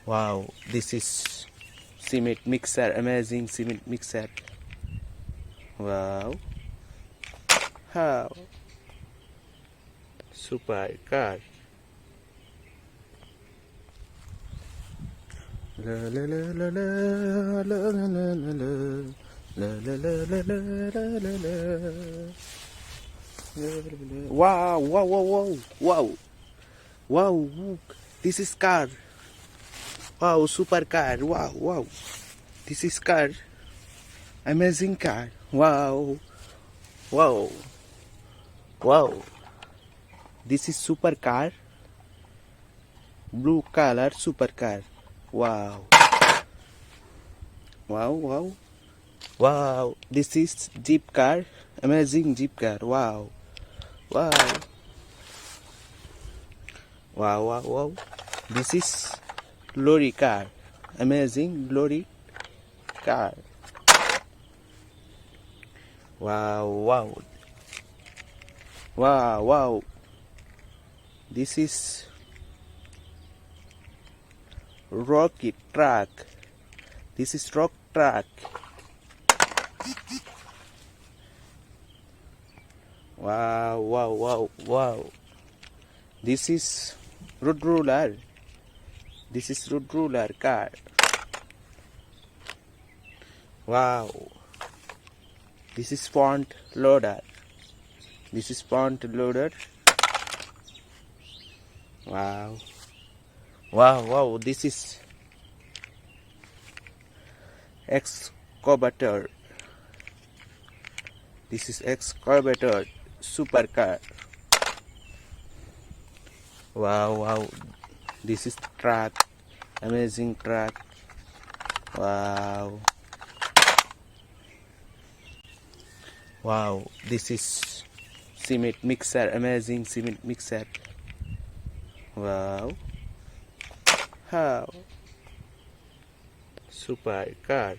Wow, this is cement mixer, amazing cement mixer. Wow, how super car. La la la la la la la la la la la la la la la. Wow, wow, wow, wow, wow, wow, look, this is car. Wow, super car. Wow, wow, this is car. Amazing car. Wow, wow, wow. This is super car. Blue color super car. Wow, wow, wow, wow. This is jeep car. Amazing jeep car. Wow, wow, wow, wow, wow. This is lorry car. Amazing lorry car. Wow, wow, wow, wow. This is rocket truck. This is rock truck. Wow, wow, wow, wow. This is road roller. This is road roller car. Wow. This is front loader. This is front loader. Wow. Wow, wow. This is excavator. This is excavator supercar. Wow, wow. This is truck. Amazing truck. Wow. Wow. This is cement mixer. Amazing cement mixer. Wow. How? Super car.